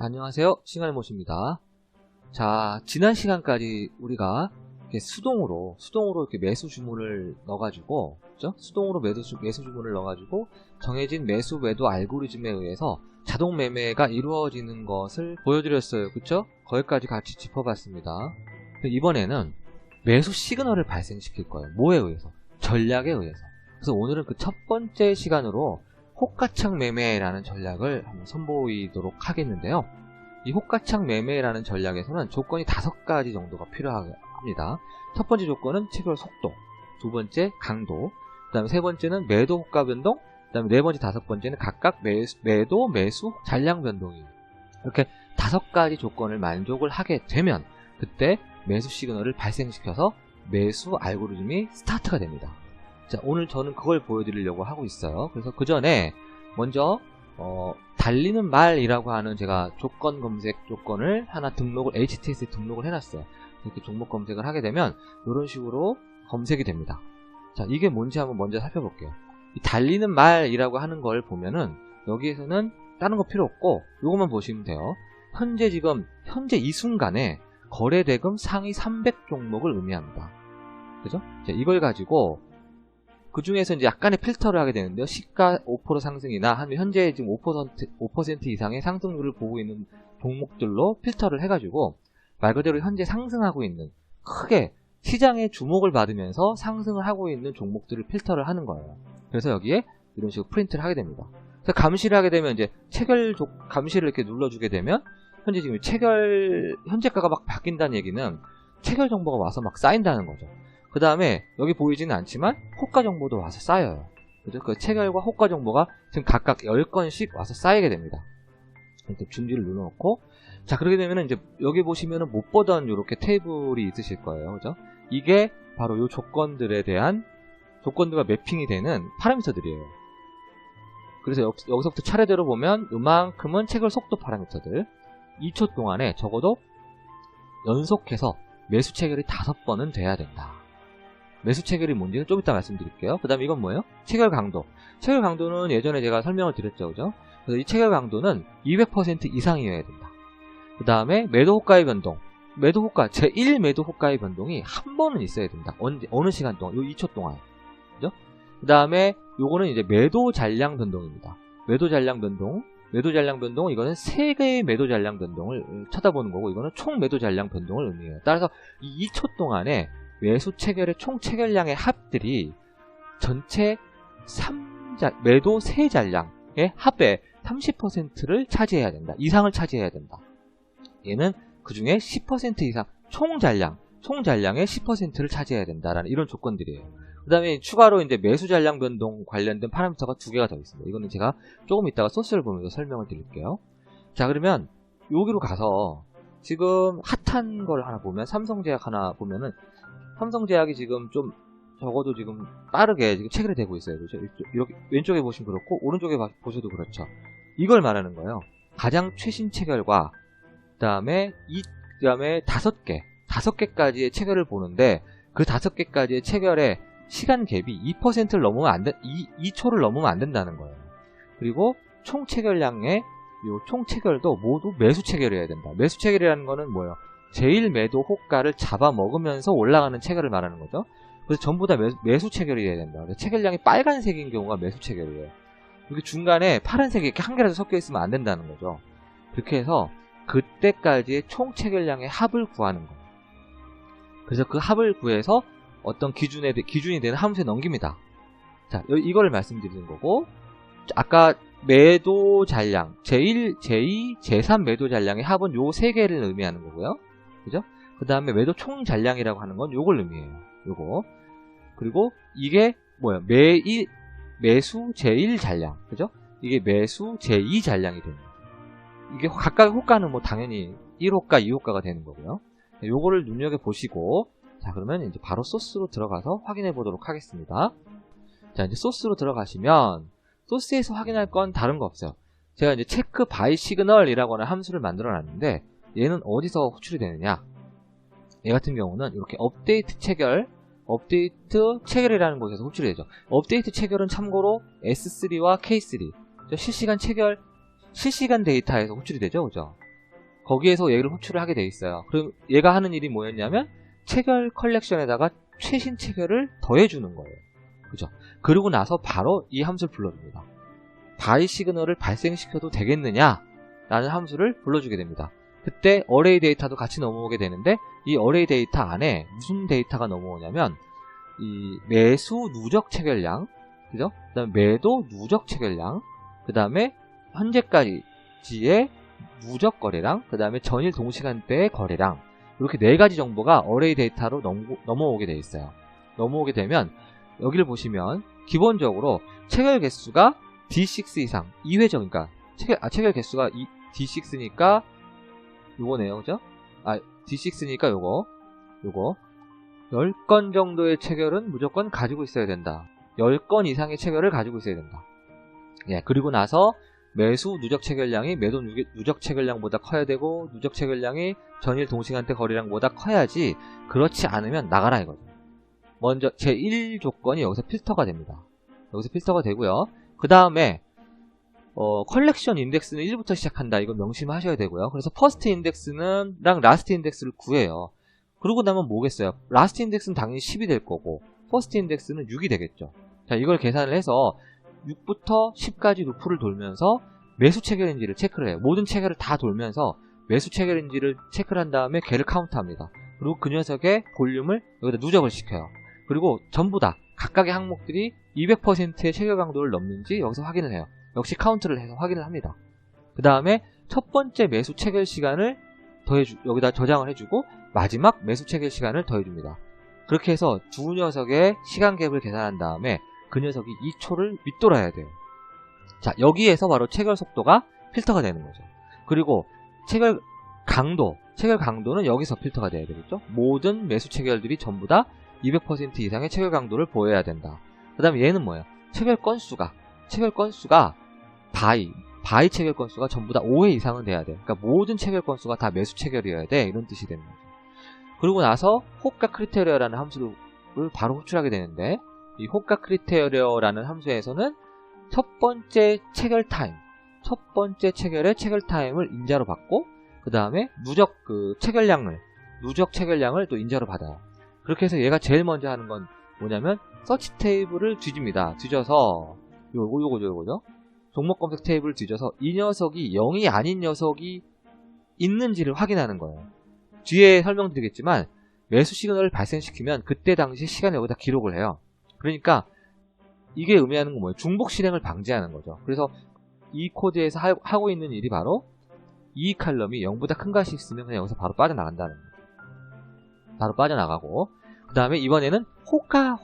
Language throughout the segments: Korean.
안녕하세요. 싱알못입니다. 자, 지난 시간까지 우리가 이렇게 수동으로 이렇게 매수 주문을 넣어가지고, 그죠? 수동으로 매수 주문을 넣어가지고 정해진 매수 매도 알고리즘에 의해서 자동 매매가 이루어지는 것을 보여드렸어요. 그쵸? 거기까지 같이 짚어봤습니다. 이번에는 매수 시그널을 발생시킬 거예요. 뭐에 의해서? 전략에 의해서. 그래서 오늘은 그 첫 번째 시간으로 호가창 매매라는 전략을 한번 선보이도록 하겠는데요. 이 호가창 매매라는 전략에서는 조건이 5가지 정도가 필요합니다. 첫 번째 조건은 체결 속도, 두 번째 강도, 그 다음에 세 번째는 매도 호가 변동, 그 다음에 네 번째, 다섯 번째는 각각 매도, 매수, 잔량 변동이에요. 이렇게 5가지 조건을 만족을 하게 되면 그때 매수 시그널을 발생시켜서 매수 알고리즘이 스타트가 됩니다. 자, 오늘 저는 그걸 보여드리려고 하고 있어요. 그래서 그 전에 먼저 달리는 말이라고 하는 제가 조건 검색 조건을 하나 HTS에 등록을 해놨어요. 이렇게 종목 검색을 하게 되면 이런 식으로 검색이 됩니다. 자, 이게 뭔지 한번 먼저 살펴볼게요. 이 달리는 말이라고 하는 걸 보면은 여기에서는 다른 거 필요 없고 이것만 보시면 돼요. 현재 이 순간에 거래대금 상위 300 종목을 의미합니다. 그죠? 자, 이걸 가지고 그 중에서 이제 약간의 필터를 하게 되는데요. 시가 5% 상승이나 현재 지금 5% 이상의 상승률을 보고 있는 종목들로 필터를 해가지고 말 그대로 현재 상승하고 있는 크게 시장에 주목을 받으면서 상승을 하고 있는 종목들을 필터를 하는 거예요. 그래서 여기에 이런 식으로 프린트를 하게 됩니다. 그래서 감시를 하게 되면 이제 감시를 이렇게 눌러주게 되면 현재 지금 현재가가 막 바뀐다는 얘기는 체결 정보가 와서 막 쌓인다는 거죠. 그 다음에 여기 보이지는 않지만 호가 정보도 와서 쌓여요. 그죠? 그 체결과 호가 정보가 지금 각각 10건씩 와서 쌓이게 됩니다. 이렇게 중지를 눌러놓고, 자, 그렇게 되면은 이제 여기 보시면은 못 보던 이렇게 테이블이 있으실 거예요. 그죠? 이게 바로 이 조건들과 매핑이 되는 파라미터들이에요. 그래서 여기서부터 차례대로 보면 이만큼은 체결 속도 파라미터들. 2초 동안에 적어도 연속해서 매수 체결이 5번은 돼야 된다. 매수 체결이 뭔지는 좀 이따 말씀드릴게요. 그 다음에 이건 뭐예요? 체결 강도. 체결 강도는 예전에 제가 설명을 드렸죠. 그죠? 그래서 이 체결 강도는 200% 이상이어야 된다. 그 다음에 매도 호가의 변동. 제1 매도 호가의 변동이 한 번은 있어야 된다. 어느 시간 동안? 요 2초 동안. 그죠? 그 다음에 요거는 이제 매도 잔량 변동입니다. 매도 잔량 변동은 이거는 3개의 매도 잔량 변동을 쳐다보는 거고, 이거는 총 매도 잔량 변동을 의미해요. 따라서 이 2초 동안에 매수 체결의 총 체결량의 합들이 전체 매도 3잔량의 합의 30%를 차지해야 된다. 이상을 차지해야 된다. 얘는 그 중에 10% 이상 총 잔량의 10%를 차지해야 된다라는 이런 조건들이에요. 그 다음에 추가로 이제 매수 잔량 변동 관련된 파라미터가 2개가 더 있습니다. 이거는 제가 조금 이따가 소스를 보면서 설명을 드릴게요. 자, 그러면 여기로 가서 지금 핫한 걸 하나 보면, 삼성제약 하나 보면은, 삼성제약이 지금 좀 적어도 지금 빠르게 지금 체결이 되고 있어요. 그렇죠? 이렇게 왼쪽에 보시면 그렇고 오른쪽에 보셔도 그렇죠. 이걸 말하는 거예요. 가장 최신 체결과 그다음에 5개까지의 체결을 보는데, 그 5개까지의 체결의 시간 갭이 2%를 넘으면 2초를 넘으면 안 된다는 거예요. 그리고 총 체결량의 총 체결도 모두 매수 체결이어야 된다. 매수 체결이라는 거는 뭐예요? 제1 매도 호가를 잡아먹으면서 올라가는 체결을 말하는 거죠. 그래서 전부 다 매수 체결이어야 된다. 체결량이 빨간색인 경우가 매수 체결이에요. 여기 중간에 파란색이 이렇게 한 개라도 섞여 있으면 안 된다는 거죠. 그렇게 해서 그때까지의 총 체결량의 합을 구하는 거예요. 그래서 그 합을 구해서 어떤 기준이 되는 함수에 넘깁니다. 자, 이거를 말씀드리는 거고, 아까 매도 잔량, 제1, 제2, 제3 매도 잔량의 합은 요 3개를 의미하는 거고요. 그죠? 그 다음에 매도 총 잔량이라고 하는 건 요걸 의미해요. 요거. 그리고 이게 뭐예요? 매수 제1 잔량. 그죠? 이게 매수 제2 잔량이 됩니다. 이게 각각의 호가는 뭐 당연히 1호가, 2호가가 되는 거고요. 요거를 눈여겨보시고, 자, 그러면 이제 바로 소스로 들어가서 확인해 보도록 하겠습니다. 자, 이제 소스로 들어가시면, 소스에서 확인할 건 다른 거 없어요. 제가 이제 체크 바이 시그널이라고 하는 함수를 만들어 놨는데, 얘는 어디서 호출이 되느냐? 얘 같은 경우는 이렇게 업데이트 체결이라는 곳에서 호출이 되죠. 업데이트 체결은 참고로 S3와 K3, 실시간 체결, 실시간 데이터에서 호출이 되죠. 그죠? 거기에서 얘를 호출을 하게 돼 있어요. 그럼 얘가 하는 일이 뭐였냐면 체결 컬렉션에다가 최신 체결을 더해주는 거예요. 그죠? 그러고 나서 바로 이 함수를 불러줍니다. 바이 시그널을 발생시켜도 되겠느냐? 라는 함수를 불러주게 됩니다. 그때 어레이 데이터도 같이 넘어오게 되는데 이 어레이 데이터 안에 무슨 데이터가 넘어오냐면 이 매수 누적 체결량, 그죠? 그 다음에 매도 누적 체결량, 그 다음에 현재까지의 누적 거래량, 그 다음에 전일 동시간대의 거래량, 이렇게 4가지 정보가 어레이 데이터로 넘어오게 돼 있어요. 넘어오게 되면 여기를 보시면 기본적으로 체결 개수가 D6 이상 2회적, 그러니까 체결 개수가 D6니까 요거네요, 그죠? D6니까 요거 10건 정도의 체결은 무조건 가지고 있어야 된다. 10건 이상의 체결을 가지고 있어야 된다. 예, 그리고 나서 매수 누적 체결량이 매도 누적 체결량보다 커야 되고 누적 체결량이 전일 동시간대 거래량보다 커야지. 그렇지 않으면 나가라 이거죠. 먼저 제1 조건이 여기서 필터가 됩니다. 여기서 필터가 되고요. 그 다음에 컬렉션 인덱스는 1부터 시작한다. 이거 명심하셔야 되고요. 그래서 퍼스트 인덱스랑 라스트 인덱스를 구해요. 그러고 나면 뭐겠어요? 라스트 인덱스는 당연히 10이 될 거고 퍼스트 인덱스는 6이 되겠죠. 자, 이걸 계산을 해서 6부터 10까지 루프를 돌면서 매수 체결인지를 체크를 해요. 모든 체결을 다 돌면서 매수 체결인지를 체크를 한 다음에 걔를 카운트합니다. 그리고 그 녀석의 볼륨을 여기다 누적을 시켜요. 그리고 전부 다 각각의 항목들이 200%의 체결 강도를 넘는지 여기서 확인을 해요. 역시 카운트를 해서 확인을 합니다. 그 다음에 첫 번째 매수 체결 시간을 여기다 저장을 해주고 마지막 매수 체결 시간을 더해줍니다. 그렇게 해서 두 녀석의 시간 갭을 계산한 다음에 그 녀석이 2초를 윗돌아야 돼요. 자, 여기에서 바로 체결 속도가 필터가 되는 거죠. 그리고 체결 강도는 여기서 필터가 돼야 되겠죠. 모든 매수 체결들이 전부 다 200% 이상의 체결 강도를 보여야 된다. 그 다음에 얘는 뭐예요? 체결 건수가 바이 체결 건수가 전부 다 5회 이상은 돼야 돼. 그러니까 모든 체결 건수가 다 매수 체결이어야 돼. 이런 뜻이 되는 거죠. 그리고 나서 호가 크리테리어라는 함수를 바로 호출하게 되는데 이 호가 크리테리어라는 함수에서는 첫 번째 체결 타임, 첫 번째 체결의 체결 타임을 인자로 받고 그 다음에 누적 체결량을 또 인자로 받아요. 그렇게 해서 얘가 제일 먼저 하는 건 뭐냐면 서치 테이블을 뒤집니다. 뒤져서 요거죠. 종목 검색 테이블을 뒤져서 이 녀석이 0이 아닌 녀석이 있는지를 확인하는 거예요. 뒤에 설명드리겠지만 매수 시그널을 발생시키면 그때 당시 시간을 여기다 기록을 해요. 그러니까 이게 의미하는 건 뭐예요? 중복 실행을 방지하는 거죠. 그래서 이 코드에서 하고 있는 일이 바로 이 칼럼이 0보다 큰 것이 있으면 그냥 여기서 바로 빠져나간다는 거예요. 바로 빠져나가고 그 다음에 이번에는 호가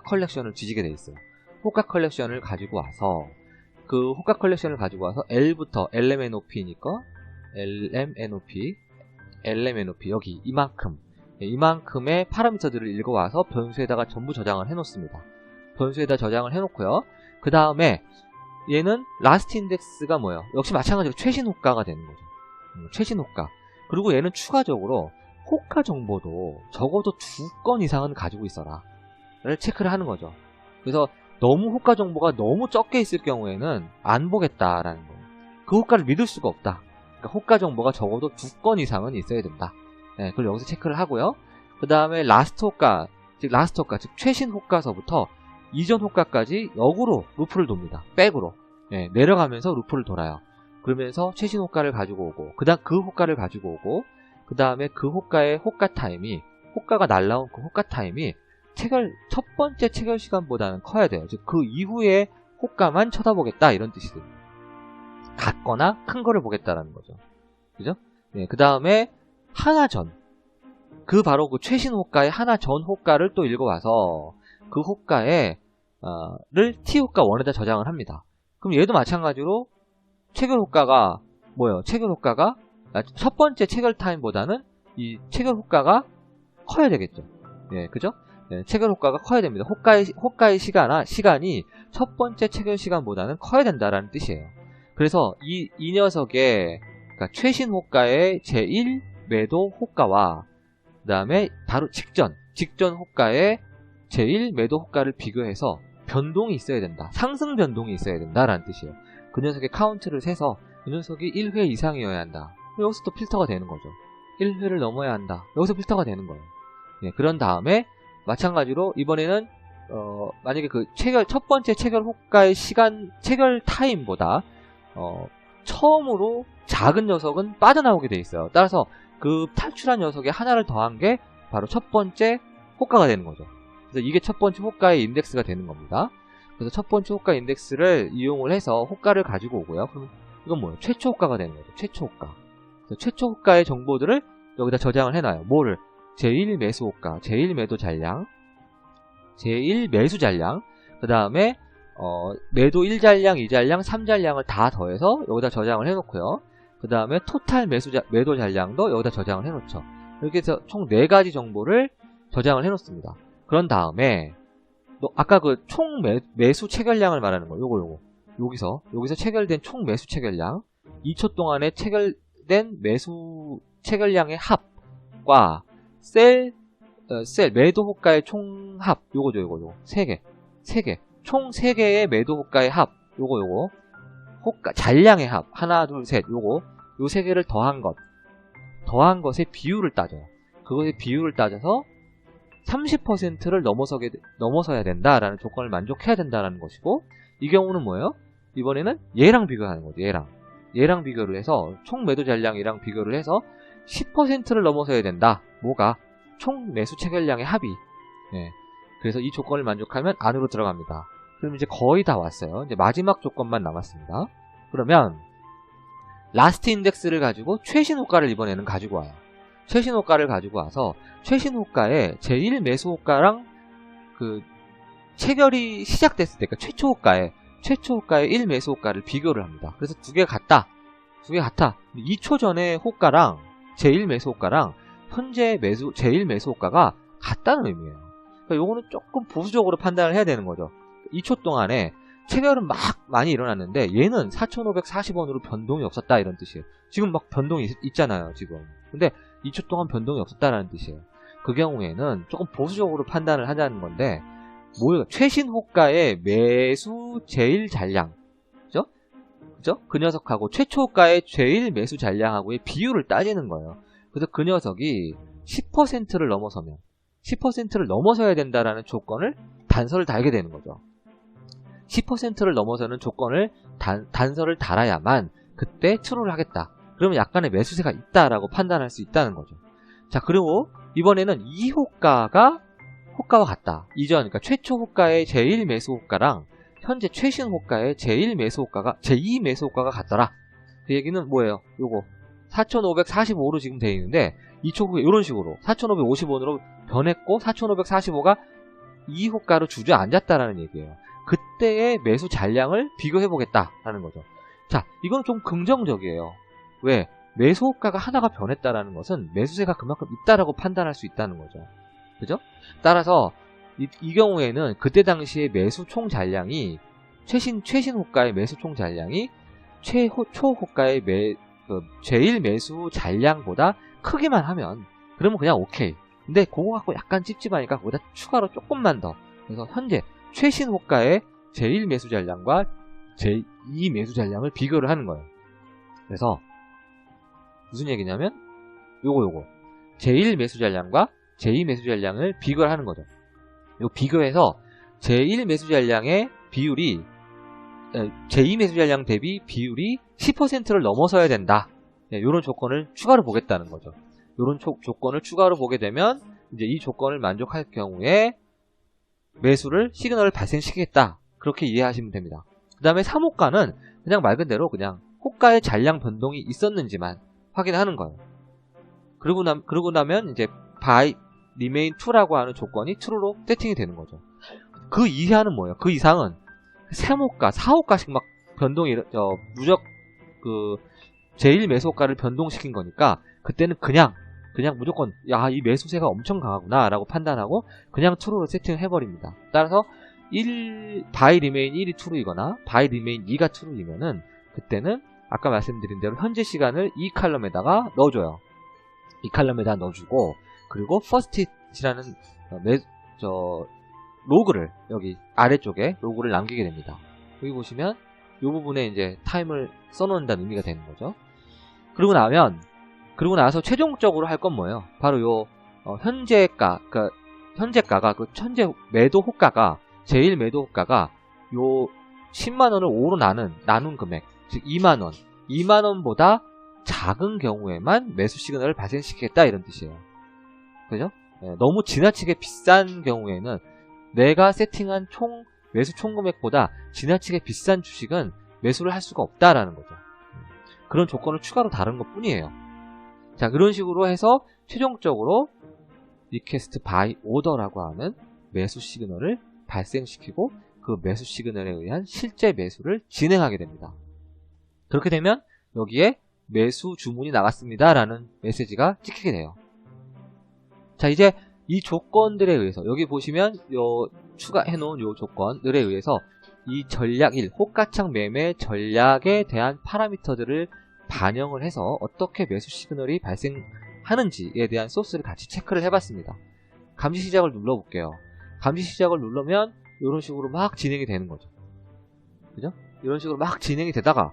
컬렉션을 뒤지게 돼 있어요. 호가 컬렉션을 가지고 와서 L부터 LMNOP니까 LMNOP 여기 이만큼의 파라미터들을 읽어와서 변수에다가 전부 저장을 해놓습니다. 변수에다 저장을 해놓고요. 그 다음에 얘는 라스트 인덱스가 뭐예요? 역시 마찬가지로 최신 호가가 되는 거죠. 최신 호가. 그리고 얘는 추가적으로 호가 정보도 적어도 2건 이상은 가지고 있어라 를 체크를 하는 거죠. 그래서 너무 호가 정보가 너무 적게 있을 경우에는 안 보겠다라는 거예요. 그 호가를 믿을 수가 없다. 그러니까 호가 정보가 적어도 2건 이상은 있어야 된다. 네, 그걸 여기서 체크를 하고요. 그 다음에 라스트 호가, 즉 최신 호가서부터 이전 호가까지 역으로 루프를 돕니다. 백으로. 네, 내려가면서 루프를 돌아요. 그러면서 최신 호가를 가지고 오고, 그 호가를 가지고 오고, 그 다음에 그 호가의 호가가 날라온 그 호가 타임이 첫 번째 체결 시간보다는 커야 돼요. 즉, 그 이후에 호가만 쳐다보겠다, 이런 뜻이 됩니다. 같거나 큰 거를 보겠다라는 거죠. 그죠? 네, 그 다음에 하나 전. 바로 그 최신 호가의 하나 전 호가를 또 읽어와서 그 호가를 T호가 1에다 저장을 합니다. 그럼 얘도 마찬가지로 체결 호가가 뭐예요? 첫 번째 체결 타임보다는 이 체결 호가가 커야 되겠죠. 네, 그죠? 네, 체결 호가가 커야 됩니다. 호가의 시간이 첫 번째 체결 시간보다는 커야 된다라는 뜻이에요. 그래서 이 녀석의 그러니까 최신 호가의 제1 매도 호가와 그 다음에 바로 직전 호가의 제1 매도 호가를 비교해서 변동이 있어야 된다. 상승 변동이 있어야 된다라는 뜻이에요. 그 녀석의 카운트를 세서 그 녀석이 1회 이상이어야 한다. 여기서 또 필터가 되는 거죠. 1회를 넘어야 한다. 여기서 필터가 되는 거예요. 예, 그런 다음에 마찬가지로 이번에는 만약에 그 첫 번째 체결 호가의 시간, 체결 타임보다 처음으로 작은 녀석은 빠져나오게 돼 있어요. 따라서 그 탈출한 녀석에 하나를 더한 게 바로 첫 번째 호가가 되는 거죠. 그래서 이게 첫 번째 호가의 인덱스가 되는 겁니다. 그래서 첫 번째 호가 인덱스를 이용을 해서 호가를 가지고 오고요. 그럼 이건 뭐예요? 최초 호가가 되는 거죠. 최초 호가. 그래서 최초 호가의 정보들을 여기다 저장을 해놔요. 뭐를? 제1 매수 호가, 제1 매도 잔량, 제1 매수 잔량, 그 다음에 매도 1잔량, 2잔량, 3잔량을 다 더해서 여기다 저장을 해놓고요. 그 다음에 토탈 매도 잔량도 여기다 저장을 해놓죠. 이렇게 해서 총 4가지 정보를 저장을 해놓습니다. 그런 다음에 아까 그 총 매수 체결량을 말하는 거, 요거 여기서 체결된 총 매수 체결량, 2초 동안에 체결된 매수 체결량의 합과 셀 매도 호가의 총합, 요거 3개 총 3개의 매도 호가의 합, 요거 호가 잔량의 합, 하나 둘 셋, 요 3개를 더한 것의 비율을 따져요. 그것의 비율을 따져서 30%를 넘어서야 된다라는 조건을 만족해야 된다라는 것이고, 이 경우는 뭐예요? 이번에는 얘랑 비교하는 거죠. 얘랑 비교를 해서 총 매도 잔량이랑 비교를 해서 10%를 넘어서야 된다. 뭐가? 총 매수 체결량의 합이. 네. 그래서 이 조건을 만족하면 안으로 들어갑니다. 그럼 이제 거의 다 왔어요. 이제 마지막 조건만 남았습니다. 그러면 라스트 인덱스를 가지고 최신 호가를 이번에는 가지고 와요. 최신 호가를 가지고 와서 최신 호가에 제1 매수 호가랑 그 체결이 시작됐을 때, 그러니까 최초 호가의 1 매수 호가를 비교를 합니다. 그래서 두 개 같다. 2초 전에 호가랑 제1 매수 호가랑 현재 제1 매수 호가가 같다는 의미예요. 그러니까 요거는 조금 보수적으로 판단을 해야 되는 거죠. 2초 동안에 체결은 막 많이 일어났는데 얘는 4,540원으로 변동이 없었다, 이런 뜻이에요. 지금 막 변동이 있잖아요, 지금. 근데 2초 동안 변동이 없었다라는 뜻이에요. 그 경우에는 조금 보수적으로 판단을 하자는 건데, 뭐예요? 최신 호가의 매수 제1 잔량, 그죠? 그 녀석하고 최초 호가의 제1 매수 잔량하고의 비율을 따지는 거예요. 그래서 그 녀석이 10%를 넘어서야 된다라는 조건을 단서를 달게 되는 거죠. 10%를 넘어서는 조건을 단서를 달아야만 그때 true를 하겠다. 그러면 약간의 매수세가 있다라고 판단할 수 있다는 거죠. 자, 그리고 이번에는 이 호가와 같다. 그러니까 최초 호가의 제1 매수 호가랑 현재 최신 호가의 제1 매수 호가가 제2 매수 호가가 같더라. 그 얘기는 뭐예요? 요거 4,545로 지금 되어 있는데 2초 후에 이런 식으로 4,550원으로 변했고 4,545가 이 호가로 주저앉았다라는 얘기예요. 그때의 매수 잔량을 비교해보겠다라는 거죠. 자, 이건 좀 긍정적이에요. 왜? 매수 호가가 하나가 변했다라는 것은 매수세가 그만큼 있다라고 판단할 수 있다는 거죠. 그죠? 따라서 이 경우에는 그때 당시의 매수 총 잔량이 최신 호가의 매수 총 잔량이 초 호가의 제1 매수 잔량보다 크기만 하면 그러면 그냥 오케이. 근데 그거 갖고 약간 찝찝하니까 거기다 추가로 조금만 더. 그래서 현재 최신 호가의 제1 매수 잔량과 제2 매수 잔량을 비교를 하는 거예요. 그래서 무슨 얘기냐면 요거 제1 매수 잔량과 제2 매수 잔량을 비교를 하는 거죠. 요 비교해서 제1 매수 잔량의 비율이 제2 매수 잔량 대비 비율이 10%를 넘어서야 된다. 이런 조건을 추가로 보겠다는 거죠. 이런 조건을 추가로 보게 되면 이제 이 조건을 만족할 경우에 매수를 시그널을 발생시키겠다. 그렇게 이해하시면 됩니다. 그 다음에 3호가는 그냥 말 그대로 그냥 호가의 잔량 변동이 있었는지만 확인하는 거예요. 그러고 나면 이제 by remain true라고 하는 조건이 true로 세팅이 되는 거죠. 그 이하는 뭐예요? 그 이상은 3호가, 4호가씩 막 변동이 누적 제1 매수호가를 변동시킨 거니까 그때는 그냥 무조건 야, 이 매수세가 엄청 강하구나 라고 판단하고 그냥 true로 세팅을 해버립니다. 따라서 by remain 1이 true이거나 by remain 2가 true이면은 그때는 아까 말씀드린 대로 현재 시간을 이 칼럼에다가 넣어줘요. 이 칼럼에다 넣어주고 그리고 first이라는 로그를 여기 아래쪽에 로그를 남기게 됩니다. 여기 보시면 이 부분에 이제 타임을 써놓는다는 의미가 되는 거죠. 그러고 나서 최종적으로 할 건 뭐예요? 바로 요 현재가, 그러니까 현재가가 그 현재 매도 호가가 제일 매도 호가가 요 10만 원을 5로 나눈 금액, 즉 2만 원, 2만 원보다 작은 경우에만 매수 시그널을 발생시키겠다 이런 뜻이에요. 그죠? 네, 너무 지나치게 비싼 경우에는 내가 세팅한 매수 총 금액보다 지나치게 비싼 주식은 매수를 할 수가 없다라는 거죠. 그런 조건을 추가로 다른 것 뿐이에요. 자, 그런 식으로 해서 최종적으로 리퀘스트 바이 오더라고 하는 매수 시그널을 발생시키고 그 매수 시그널에 의한 실제 매수를 진행하게 됩니다. 그렇게 되면 여기에 매수 주문이 나갔습니다 라는 메시지가 찍히게 돼요. 자, 이제 이 조건들에 의해서 여기 보시면 추가해 놓은 요 조건들에 의해서 이 전략 1 호가창 매매 전략에 대한 파라미터들을 반영을 해서 어떻게 매수 시그널이 발생하는지에 대한 소스를 같이 체크를 해봤습니다. 감지 시작을 눌러볼게요. 감지 시작을 누르면 이런 식으로 막 진행이 되는 거죠. 그죠? 이런 식으로 막 진행이 되다가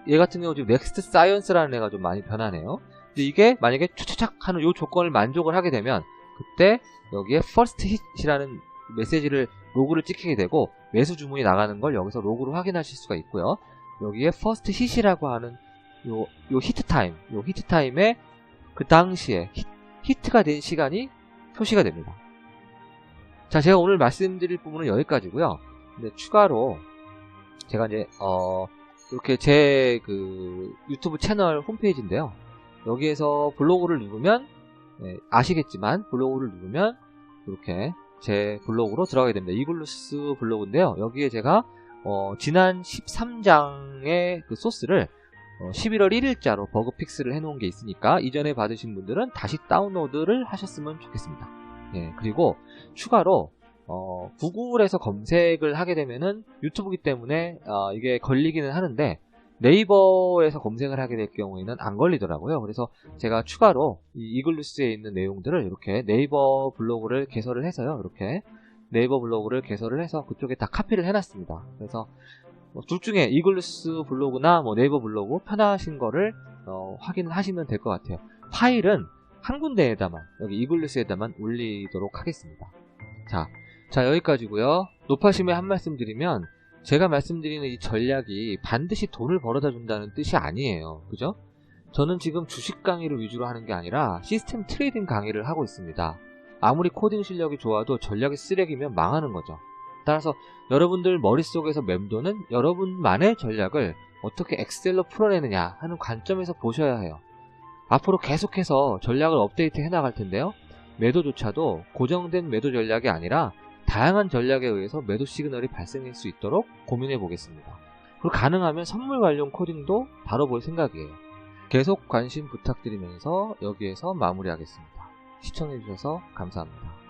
얘 같은 경우 지금 넥스트 사이언스라는 애가 좀 많이 변하네요. 근데 이게 만약에 차차착 하는 이 조건을 만족을 하게 되면 그때 여기에 first hit이라는 메시지를 로그를 찍히게 되고 매수 주문이 나가는 걸 여기서 로그로 확인하실 수가 있고요. 여기에 first hit이라고 하는 요 히트 타임에 그 당시에 히트가 된 시간이 표시가 됩니다. 자, 제가 오늘 말씀드릴 부분은 여기까지고요. 근데 추가로 제가 이제 이렇게 제 그 유튜브 채널 홈페이지인데요. 여기에서 블로그를 누르면 아시겠지만 블로그를 누르면 이렇게 제 블로그로 들어가게 됩니다. 이글루스 블로그인데요. 여기에 제가 지난 13장의 그 소스를 11월 1일자로 버그 픽스를 해놓은 게 있으니까 이전에 받으신 분들은 다시 다운로드를 하셨으면 좋겠습니다. 예, 그리고 추가로 구글에서 검색을 하게 되면은 유튜브이기 때문에 이게 걸리기는 하는데 네이버에서 검색을 하게 될 경우에는 안 걸리더라고요. 그래서 제가 추가로 이 이글루스에 있는 내용들을 이렇게 네이버 블로그를 개설을 해서요. 이렇게 네이버 블로그를 개설을 해서 그쪽에 다 카피를 해놨습니다. 그래서 둘 중에 이글루스 블로그나 네이버 블로그 편하신 거를 확인하시면 될 것 같아요. 파일은 한 군데에다만 여기 이글루스에다만 올리도록 하겠습니다. 자 여기까지고요. 노파심에 한 말씀 드리면 제가 말씀드리는 이 전략이 반드시 돈을 벌어다 준다는 뜻이 아니에요. 그죠? 저는 지금 주식 강의를 위주로 하는 게 아니라 시스템 트레이딩 강의를 하고 있습니다. 아무리 코딩 실력이 좋아도 전략이 쓰레기면 망하는 거죠. 따라서 여러분들 머릿속에서 맴도는 여러분만의 전략을 어떻게 엑셀로 풀어내느냐 하는 관점에서 보셔야 해요. 앞으로 계속해서 전략을 업데이트 해나갈 텐데요. 매도조차도 고정된 매도 전략이 아니라 다양한 전략에 의해서 매도 시그널이 발생할 수 있도록 고민해 보겠습니다. 그리고 가능하면 선물 관련 코딩도 다뤄볼 생각이에요. 계속 관심 부탁드리면서 여기에서 마무리하겠습니다. 시청해주셔서 감사합니다.